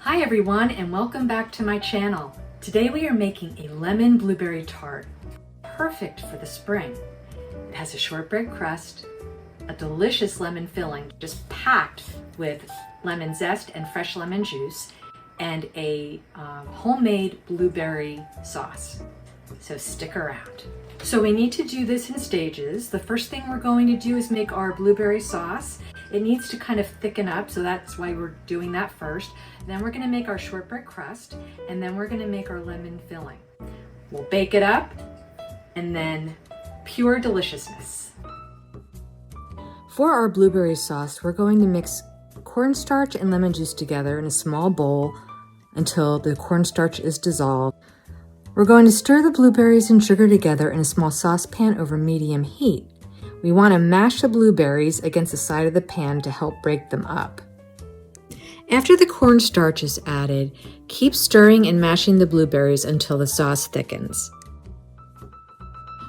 Hi everyone, and welcome back to my channel. Today we are making a lemon blueberry tart, perfect for the spring. It has a shortbread crust, a delicious lemon filling just packed with lemon zest and fresh lemon juice, and a homemade blueberry sauce. So stick around. So we need to do this in stages. The first thing we're going to do is make our blueberry sauce. It needs to kind of thicken up, so that's why we're doing that first. Then we're gonna make our shortbread crust, and then we're gonna make our lemon filling. We'll bake it up, and then pure deliciousness. For our blueberry sauce, we're going to mix cornstarch and lemon juice together in a small bowl until the cornstarch is dissolved. We're going to stir the blueberries and sugar together in a small saucepan over medium heat. We want to mash the blueberries against the side of the pan to help break them up. After the cornstarch is added, keep stirring and mashing the blueberries until the sauce thickens.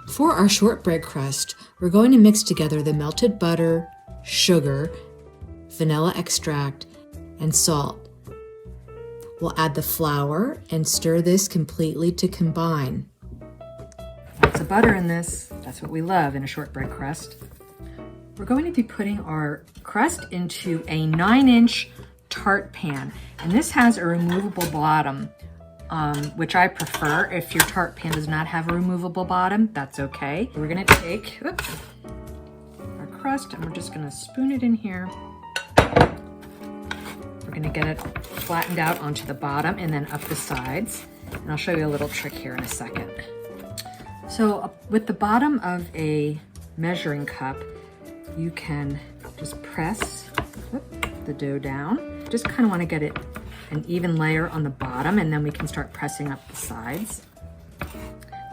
For our shortbread crust, we're going to mix together the melted butter, sugar, vanilla extract, and salt. We'll add the flour and stir this completely to combine. Lots of butter in this. That's what we love in a shortbread crust. We're going to be putting our crust into a 9-inch tart pan. And this has a removable bottom, which I prefer. If your tart pan does not have a removable bottom, that's okay. We're gonna take our crust and we're just gonna spoon it in here. We're gonna get it flattened out onto the bottom and then up the sides. And I'll show you a little trick here in a second. So with the bottom of a measuring cup, you can just press the dough down. Just kind of want to get it an even layer on the bottom, and then we can start pressing up the sides.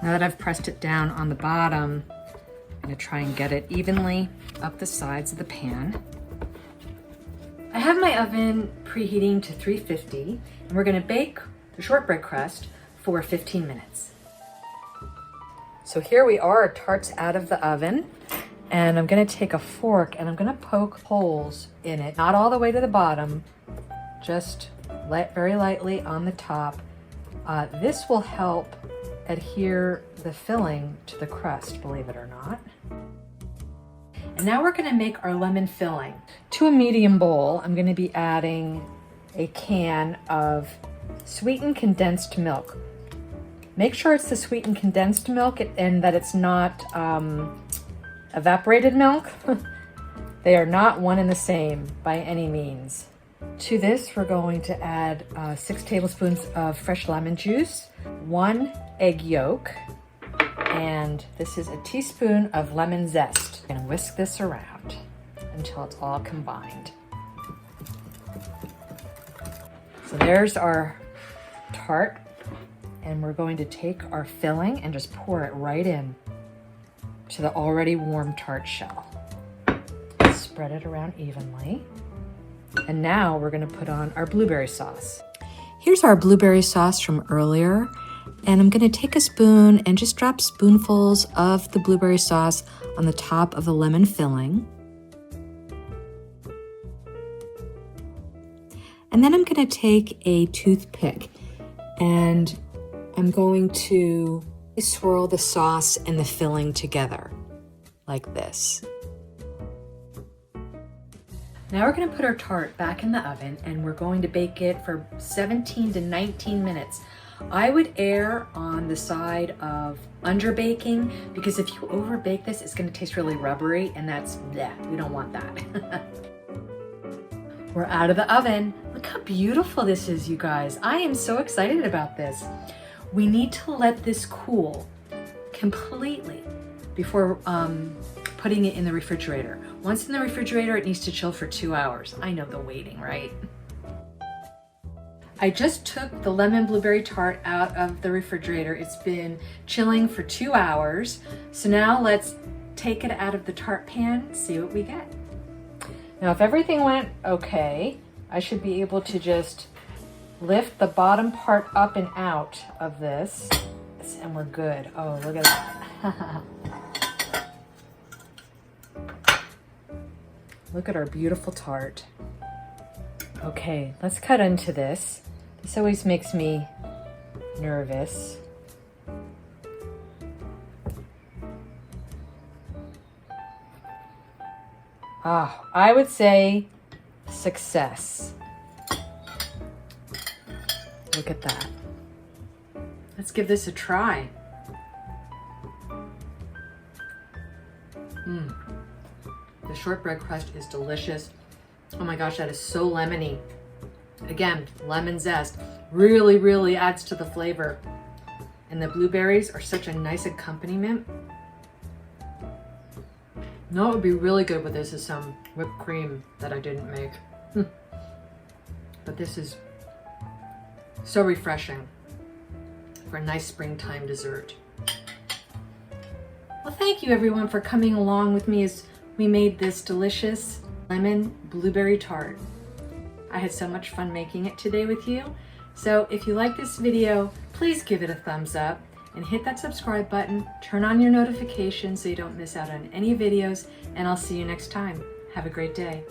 Now that I've pressed it down on the bottom, I'm going to try and get it evenly up the sides of the pan. I have my oven preheating to 350, and we're going to bake the shortbread crust for 15 minutes. So here we are, our tart's out of the oven, and I'm gonna take a fork and I'm gonna poke holes in it, not all the way to the bottom, just very lightly on the top. This will help adhere the filling to the crust, believe it or not. And now we're gonna make our lemon filling. To a medium bowl, I'm gonna be adding a can of sweetened condensed milk. Make sure it's the sweetened condensed milk and that it's not evaporated milk. They are not one and the same by any means. To this, we're going to add 6 tablespoons of fresh lemon juice, 1 egg yolk, and this is a teaspoon of lemon zest. I'm gonna whisk this around until it's all combined. So there's our tart. And we're going to take our filling and just pour it right in to the already warm tart shell. Spread it around evenly. And now we're gonna put on our blueberry sauce. Here's our blueberry sauce from earlier. And I'm gonna take a spoon and just drop spoonfuls of the blueberry sauce on the top of the lemon filling. And then I'm gonna take a toothpick and I'm going to swirl the sauce and the filling together like this. Now we're going to put our tart back in the oven and we're going to bake it for 17 to 19 minutes. I would err on the side of under baking because if you over bake this, it's going to taste really rubbery and that's bleh, we don't want that. We're out of the oven. Look how beautiful this is, you guys. I am so excited about this. We need to let this cool completely before putting it in the refrigerator. Once in the refrigerator, it needs to chill for 2 hours. I know the waiting, right? I just took the lemon blueberry tart out of the refrigerator. It's been chilling for 2 hours. So now let's take it out of the tart pan, see what we get. Now, if everything went okay, I should be able to just lift the bottom part up and out of this, and we're good. Oh, look at that. Look at our beautiful tart. Okay, let's cut into this. This always makes me nervous. I would say success. Look at that. Let's give this a try. The shortbread crust is delicious. Oh my gosh, that is so lemony. Again, lemon zest really, really adds to the flavor. And the blueberries are such a nice accompaniment. No, it would be really good with this is some whipped cream that I didn't make. But this is so refreshing for a nice springtime dessert. Well, thank you everyone for coming along with me as we made this delicious lemon blueberry tart. I had so much fun making it today with you. So if you like this video, please give it a thumbs up and hit that subscribe button, turn on your notifications so you don't miss out on any videos, and I'll see you next time. Have a great day.